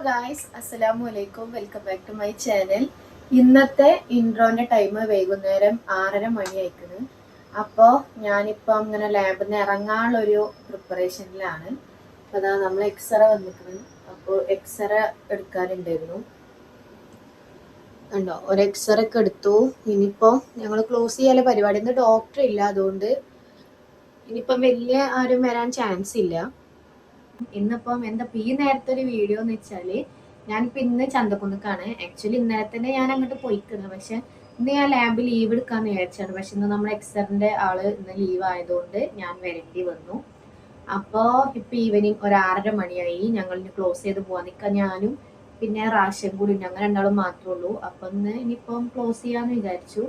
Guys, അസ്സലാമു അലൈക്കും. Welcome back to my channel. ഇന്നത്തെ ഇൻട്രോന്റെ ടൈം വൈകുന്നേരം 6:30 മണിയായിക്കുന്നു. അപ്പോൾ ഞാനിപ്പം ഇങ്ങനെ ലാബിൽ നിന്ന് ഇറങ്ങാനുള്ളൊരു പ്രിപ്പറേഷനിലാണ്. അപ്പോൾ അതാ നമ്മൾ എക്സ്റേ വന്നിരിക്കുന്നത്. അപ്പോൾ എക്സ്റേ എടുക്കാനുണ്ടായിരുന്നു. ഉണ്ടോ, ഒരു എക്സ്റേ ഒക്കെ എടുത്തു. ഇനിയിപ്പോൾ ഞങ്ങൾ ക്ലോസ് ചെയ്യാനുള്ള പരിപാടി. ഇന്ന് ഡോക്ടർ ഇല്ല, അതുകൊണ്ട് ഇനിയിപ്പം വലിയ ആരും വരാൻ ചാൻസ് ഇല്ല. ഇന്നിപ്പം എന്താ ഈ നേരത്തെ ഒരു വീഡിയോ എന്ന് വെച്ചാല്, ഞാനിപ്പോ ഇന്ന് ചന്തക്കുന്നിക്കാണ്. ആക്ച്വലി ഇന്നലെ തന്നെ ഞാൻ അങ്ങോട്ട് പോയിക്കുന്നത്, പക്ഷെ ഇന്ന് ഞാൻ ലാബിൽ ലീവ് എടുക്കാന്ന് വിചാരിച്ചാണ്. പക്ഷെ ഇന്ന് നമ്മുടെ എക്സറിന്റെ ആള് ഇന്ന് ലീവ് ആയതുകൊണ്ട് ഞാൻ വരേണ്ടി വന്നു. അപ്പോ ഇപ്പൊ ഈവനിങ് ഒരു 6:30 മണിയായി. ഞങ്ങൾ ഇനി ക്ലോസ് ചെയ്ത് പോവാൻ നിൽക്കാം. ഞാനും പിന്നെ റാഷൻ കൂടി ഞങ്ങൾ രണ്ടാളും മാത്രമേ ഉള്ളൂ. അപ്പൊ ഇന്ന് ഇനിയിപ്പം ക്ലോസ് ചെയ്യാന്ന് വിചാരിച്ചു.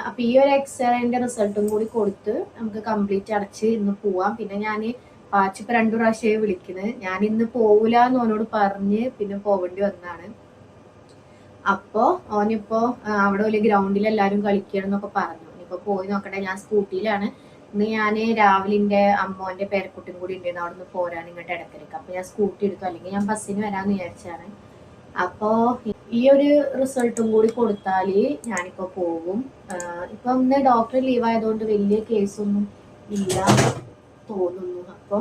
അപ്പൊ ഈ ഒരു എക്സ്റേന്റെ റിസൾട്ടും കൂടി കൊടുത്ത് നമുക്ക് കംപ്ലീറ്റ് അടച്ച് ഇന്ന് പോവാം. പിന്നെ ഞാൻ പാച്ചിപ്പോ 2 പ്രാവശ്യമായി വിളിക്കുന്നത്. ഞാൻ ഇന്ന് പോവില്ല എന്ന് ഓനോട് പറഞ്ഞ് പിന്നെ പോവേണ്ടി വന്നാണ്. അപ്പോ ഓനിപ്പോ അവിടെ വലിയ ഗ്രൗണ്ടിൽ എല്ലാരും കളിക്കണം എന്നൊക്കെ പറഞ്ഞു. ഇനിയിപ്പോ പോയി നോക്കട്ടെ. ഞാൻ സ്കൂട്ടിയിലാണ്. ഇന്ന് ഞാൻ രാവിലെ അമ്മോന്റെ പേരക്കുട്ടിയും കൂടി ഉണ്ടായിരുന്നു. അവിടെ നിന്ന് പോരാൻ ഇങ്ങോട്ട് ഇടയ്ക്കിടയ്ക്ക്. അപ്പൊ ഞാൻ സ്കൂട്ടി എടുത്തു, അല്ലെങ്കിൽ ഞാൻ ബസ്സിന് വരാന്ന് വിചാരിച്ചാണ്. അപ്പോ ഈ ഒരു റിസൾട്ടും കൂടി കൊടുത്താല് ഞാനിപ്പോ പോകും. ഇപ്പൊ ഇന്ന് ഡോക്ടർ ലീവ് ആയതുകൊണ്ട് വലിയ കേസൊന്നും ഇല്ല തോന്നുന്നു. അപ്പൊ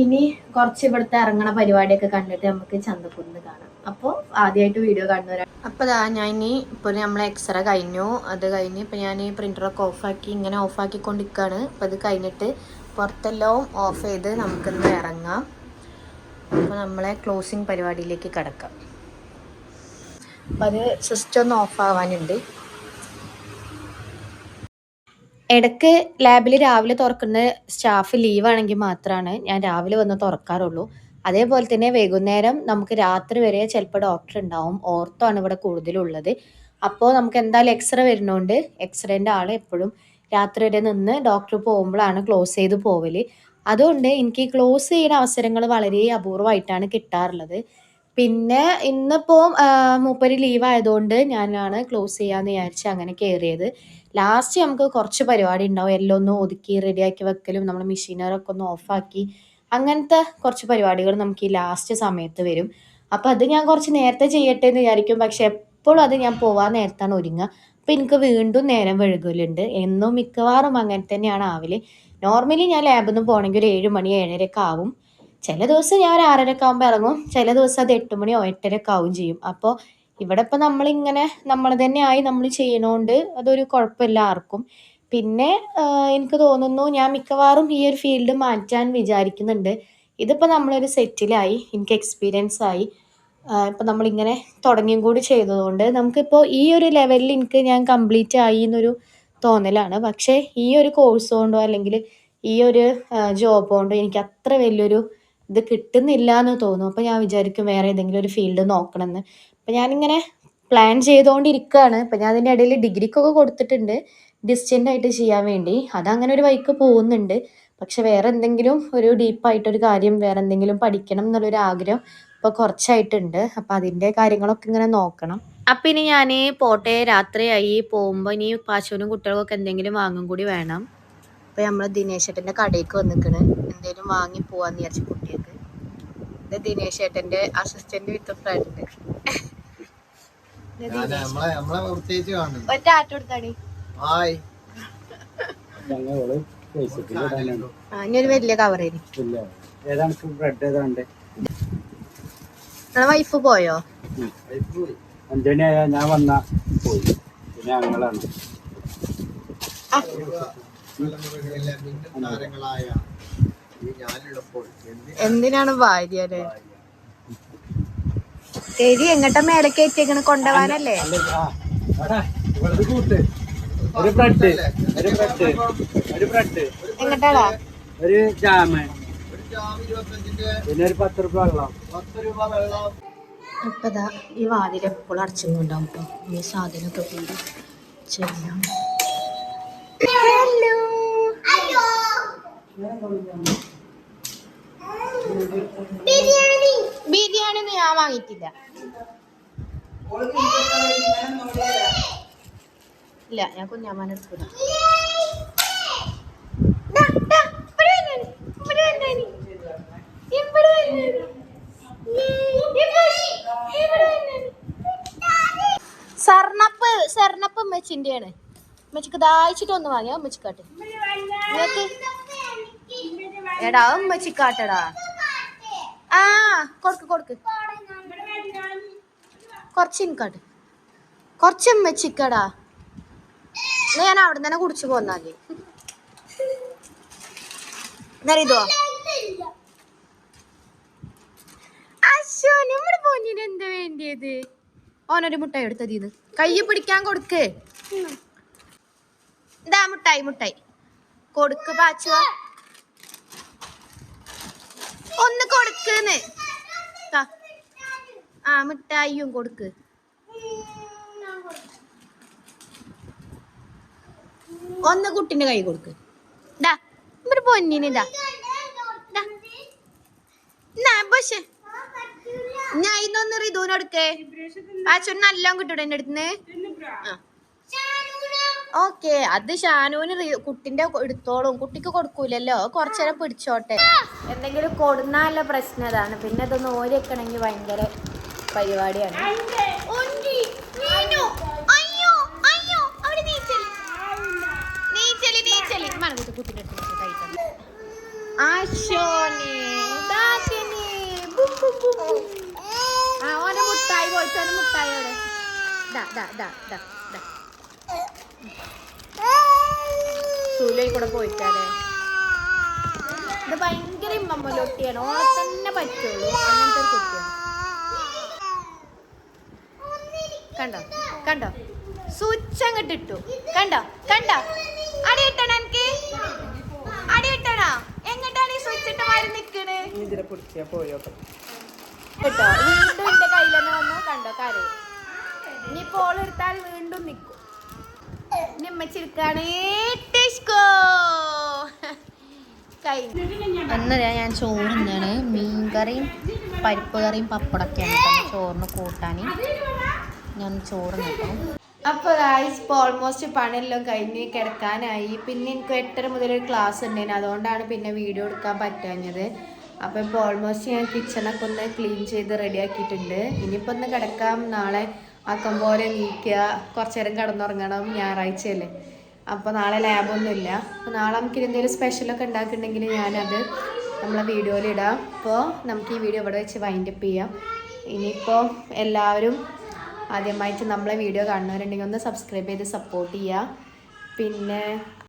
ഇനി കുറച്ച് ഇവിടുത്തെ ഇറങ്ങണ പരിപാടിയൊക്കെ കണ്ടിട്ട് നമുക്ക് ചന്തക്കുന്ന് കാണാം. അപ്പോൾ ആദ്യമായിട്ട് വീഡിയോ കാണുന്നവരാണ്. അപ്പോൾ ഞാൻ ഇനി ഇപ്പോൾ നമ്മളെ എക്സ്റേ കഴിഞ്ഞു. അത് കഴിഞ്ഞ് ഇപ്പം ഞാൻ ഈ പ്രിൻ്ററൊക്കെ ഓഫാക്കി ഇങ്ങനെ ഓഫാക്കിക്കൊണ്ടിരിക്കുകയാണ്. അപ്പോൾ അത് കഴിഞ്ഞിട്ട് പുറത്തെല്ലാം ഓഫ് ചെയ്ത് നമുക്കിന്ന് ഇറങ്ങാം. അപ്പോൾ നമ്മളെ ക്ലോസിങ് പരിപാടിയിലേക്ക് കിടക്കാം. അപ്പം അത് സിസ്റ്റം ഒന്ന് ഓഫ് ആവാനുണ്ട്. ഇടയ്ക്ക് ലാബിൽ രാവിലെ തുറക്കുന്ന സ്റ്റാഫ് ലീവാണെങ്കിൽ മാത്രമാണ് ഞാൻ രാവിലെ വന്ന് തുറക്കാറുള്ളൂ. അതേപോലെ തന്നെ വൈകുന്നേരം നമുക്ക് രാത്രി വരെ ചിലപ്പോൾ ഡോക്ടർ ഉണ്ടാവും. ഓർത്തോ ആണ് ഇവിടെ കൂടുതലുള്ളത്. അപ്പോൾ നമുക്ക് എന്തായാലും എക്സ്റേ വരുന്നതുകൊണ്ട് എക്സ്റേൻ്റെ ആൾ എപ്പോഴും രാത്രി വരെ നിന്ന് ഡോക്ടർ പോകുമ്പോഴാണ് ക്ലോസ് ചെയ്ത് പോവൽ. അതുകൊണ്ട് എനിക്ക് ക്ലോസ് ചെയ്യുന്ന അവസരങ്ങൾ വളരെ അപൂർവമായിട്ടാണ് കിട്ടാറുള്ളത്. പിന്നെ ഇന്നിപ്പോൾ മൂപ്പര് ലീവ് ആയതുകൊണ്ട് ഞാനാണ് ക്ലോസ് ചെയ്യാമെന്ന് വിചാരിച്ച് അങ്ങനെ കയറിയത്. ലാസ്റ്റ് നമുക്ക് കുറച്ച് പരിപാടി ഉണ്ടാവും. എല്ലാം ഒന്ന് ഒതുക്കി റെഡിയാക്കി വെക്കലും നമ്മൾ മെഷീനറൊക്കെ ഒന്ന് ഓഫാക്കി അങ്ങനത്തെ കുറച്ച് പരിപാടികൾ നമുക്ക് ഈ ലാസ്റ്റ് സമയത്ത് വരും. അപ്പം അത് ഞാൻ കുറച്ച് നേരത്തെ ചെയ്യട്ടെ എന്ന് വിചാരിക്കും. പക്ഷെ എപ്പോഴും അത് ഞാൻ പോവാൻ നേരത്താണ് ഒരുങ്ങുക. അപ്പം എനിക്ക് വീണ്ടും നേരം വഴുകലുണ്ട്. എന്നും മിക്കവാറും അങ്ങനെ തന്നെയാണ് ആവല്. നോർമലി ഞാൻ ലാബിൽ നിന്ന് പോകണമെങ്കിൽ ഒരു 7 മണി 7:30 ഒക്കെ ആവും. ചില ദിവസം ഞാൻ ഒരു 6:30 ഒക്കെ ആകുമ്പോൾ ഇറങ്ങും. ചില ദിവസം അത് 8 മണിയോ 8:30 ഒക്കെ ആവും ചെയ്യും. അപ്പോൾ ഇവിടെ ഇപ്പം നമ്മളിങ്ങനെ നമ്മൾ തന്നെ ആയി നമ്മൾ ചെയ്യണോണ്ട് അതൊരു കുഴപ്പമില്ല ആർക്കും. പിന്നെ എനിക്ക് തോന്നുന്നു ഞാൻ മിക്കവാറും ഈ ഒരു ഫീൽഡ് മാറ്റാൻ വിചാരിക്കുന്നുണ്ട്. ഇതിപ്പോൾ നമ്മളൊരു സെറ്റിലായി, എനിക്ക് എക്സ്പീരിയൻസ് ആയി. ഇപ്പം നമ്മളിങ്ങനെ തുടങ്ങിയും കൂടി ചെയ്തതുകൊണ്ട് നമുക്കിപ്പോൾ ഈ ഒരു ലെവലിൽ എനിക്ക് ഞാൻ കംപ്ലീറ്റ് ആയി എന്നൊരു തോന്നലാണ്. പക്ഷേ ഈ ഒരു കോഴ്സ് കൊണ്ടോ അല്ലെങ്കിൽ ഈ ഒരു ജോബ് കൊണ്ടോ എനിക്ക് അത്ര വലിയൊരു ഇത് കിട്ടുന്നില്ല എന്ന് തോന്നും. അപ്പോൾ ഞാൻ വിചാരിക്കും വേറെ ഏതെങ്കിലും ഒരു ഫീൽഡ് നോക്കണമെന്ന്. അപ്പം ഞാനിങ്ങനെ പ്ലാൻ ചെയ്തുകൊണ്ടിരിക്കുകയാണ്. അപ്പം ഞാൻ അതിൻ്റെ ഇടയിൽ ഡിഗ്രിക്കൊക്കെ കൊടുത്തിട്ടുണ്ട് ഡിസ്റ്റൻ്റ് ആയിട്ട് ചെയ്യാൻ വേണ്ടി. അതങ്ങനെ ഒരു വഴിക്ക് പോകുന്നുണ്ട്. പക്ഷെ വേറെ എന്തെങ്കിലും ഒരു ഡീപ്പായിട്ടൊരു കാര്യം വേറെ എന്തെങ്കിലും പഠിക്കണം എന്നുള്ളൊരു ആഗ്രഹം ഇപ്പോൾ കുറച്ചായിട്ടുണ്ട്. അപ്പം അതിൻ്റെ കാര്യങ്ങളൊക്കെ ഇങ്ങനെ നോക്കണം. അപ്പം ഇനി ഞാൻ പോട്ടെ, രാത്രിയായി. പോകുമ്പോൾ ഇനി പാശുവിനും കുട്ടികൾക്കൊക്കെ എന്തെങ്കിലും വാങ്ങും കൂടി വേണം. അപ്പോൾ നമ്മൾ ദിനേശ് ഏട്ടൻ്റെ കടയിലേക്ക് വന്നിക്കണ്. എന്തെങ്കിലും വാങ്ങി പോവാന്ന് വിചാരിച്ചു കുട്ടികൾക്ക്. ഇത് ദിനേശ് ഏട്ടൻ്റെ അസിസ്റ്റന്റ് വിത്ത് ഫ്രണ്ട്. ഒറ്റ ആട്ടോ എടുത്താടി. ഇനി ഒരു വലിയ കവറേനി. നിങ്ങളെ വൈഫ് പോയോ? 5 മണിയായ ഞാൻ വന്ന പോയി. പിന്നെ ഞങ്ങളാണ് എന്തിനാണ് ഭാര്യ ശരി? എങ്ങട്ടാ മേലെ കയറ്റിയേക്കണ്? കൊണ്ടുപോകാനല്ലേ? എങ്ങട്ടാടാ? ഒരു ജാമ് പിന്നെ ഒരു 10 രൂപ വെള്ളം. അപ്പതാ ഈ വാതിൽ എപ്പോഴും അടച്ചുകൊണ്ടാവും കേട്ടോ. ഈ സാധനമൊക്കെ കൂടി ചെയ്യാം. ബിരിയാണി ഒന്നും ഞാൻ വാങ്ങിയിട്ടില്ല. ഇല്ല, ഞാൻ കുഞ്ഞാമാനെ എടുക്കൂല. ഉമ്മച്ചിന്റെയാണ്. ഉമ്മച്ചിക്ക് ദാഹിച്ചിട്ടൊന്ന് വാങ്ങിയാ ഉമ്മച്ചിക്കാട്ട്. നിങ്ങൾക്ക് എടാ ഉമ്മച്ചിക്കാട്ടടാ. ആ കൊടുക്ക് കുറച്ച് എനിക്കാട്ട്, കുറച്ച് ഉമ്മച്ചിക്കടാ. ഞാൻ അവിടെ തന്നെ കുടിച്ചു പോന്നാല് ഇതോ. അശോ നമ്മുടെ പൊന്നിന് എന്താ വേണ്ടിയത്? ഓനൊരു മുട്ടായി എടുത്തതീന്ന് കയ്യെ പിടിക്കാൻ കൊടുക്ക്. ഇതാ മുട്ടായി കൊടുക്ക് പാച്ചുവ, ഒന്ന് കൊടുക്കുന്ന്. ആ മിഠായിയും കൊടുക്ക്. ഒന്ന് കുട്ടിന്റെ കൈ കൊടുക്ക്. ഡാ ഒരു പൊന്നിന് ഇതാ പക്ഷെ ഞാൻ ഇന്നൊന്ന് റിതുവിനൊടുക്കേ. പാച്ചു നല്ലോം കിട്ടൂടെ എന്റെ അടുത്തുന്ന്. ഓക്കെ, അത് ഷാനുവിന് കുട്ടിന്റെ എടുത്തോളും, കുട്ടിക്ക് കൊടുക്കൂലല്ലോ, കുറച്ചേരം പിടിച്ചോട്ടെ. എന്തെങ്കിലും കൊടുന്നാലുള്ള പ്രശ്നം അതാണ്. പിന്നെ അതൊന്ന് ഓരിക്കണമെങ്കിൽ ഭയങ്കര പരിപാടിയാണ്. ഓനെ മുട്ടായി പോയിട്ട് മുട്ടായോടെ സൂലയിൽ കൂടെ പോയിട്ടാലേ. ഇത് ഭയങ്കര ഇമ്മമ്മലൊട്ടിയാണ്, ഓളെ തന്നെ പറ്റുള്ളൂ. അങ്ങനത്തെ ഒരു കുട്ടിയാണ്. കണ്ടോ സ്വിച്ച് അങ്ങോട്ട് ഇട്ടു. കണ്ടോ അടിയിട്ടണ എനിക്ക് അടിയിട്ടണോ? എങ്ങോട്ടാണ് ഈ സ്വിച്ച് ഇട്ട മാറി നിക്കണ് കേട്ടോ? വീണ്ടും എന്റെ കയ്യിൽ തന്നെ വന്നു. കണ്ടോ കാര്യം. ഇനി പോൾ എടുത്താൽ വീണ്ടും നിക്കും. എന്നറിയാ ഞാൻ ചോറുന്നാണ്. മീൻകറിയും പരിപ്പ് കറിയും പപ്പടൊക്കെയാണ് ചോറിന് കൂട്ടാൻ. ഞാൻ ചോറ് നിൽക്കും. അപ്പോൾ ഗായ്സ് ഇപ്പോൾ ഓൾമോസ്റ്റ് പണിയെല്ലാം കഴിഞ്ഞ് കിടക്കാനായി. പിന്നെ എനിക്ക് 8:30 മുതൽ ക്ലാസ് ഉണ്ടായിരുന്നു, അതുകൊണ്ടാണ് പിന്നെ വീഡിയോ എടുക്കാൻ പറ്റാഞ്ഞത്. അപ്പോൾ ഇപ്പോൾ ഓൾമോസ്റ്റ് ഞാൻ കിച്ചണൊക്കെ ഒന്ന് ക്ലീൻ ചെയ്ത് റെഡിയാക്കിയിട്ടുണ്ട്. ഇനിയിപ്പോൾ ഒന്ന് കിടക്കാം. നാളെ ആക്കം പോലെ നീക്കുക, കുറച്ച് നേരം കിടന്നുറങ്ങണം. ഞായറാഴ്ചയല്ലേ, അപ്പോൾ നാളെ ലാബൊന്നുമില്ല. അപ്പോൾ നാളെ നമുക്ക് എന്തെങ്കിലും സ്പെഷ്യലൊക്കെ ഉണ്ടാക്കുന്നുണ്ടെങ്കിൽ ഞാനത് നമ്മളെ വീഡിയോയിലിടാം. അപ്പോൾ നമുക്ക് ഈ വീഡിയോ ഇവിടെ വെച്ച് വൈൻഡപ്പ് ചെയ്യാം. ഇനിയിപ്പോൾ എല്ലാവരും ആദ്യമായിട്ട് നമ്മളെ വീഡിയോ കാണുന്നവരുണ്ടെങ്കിൽ ഒന്ന് സബ്സ്ക്രൈബ് ചെയ്ത് സപ്പോർട്ട് ചെയ്യുക. പിന്നെ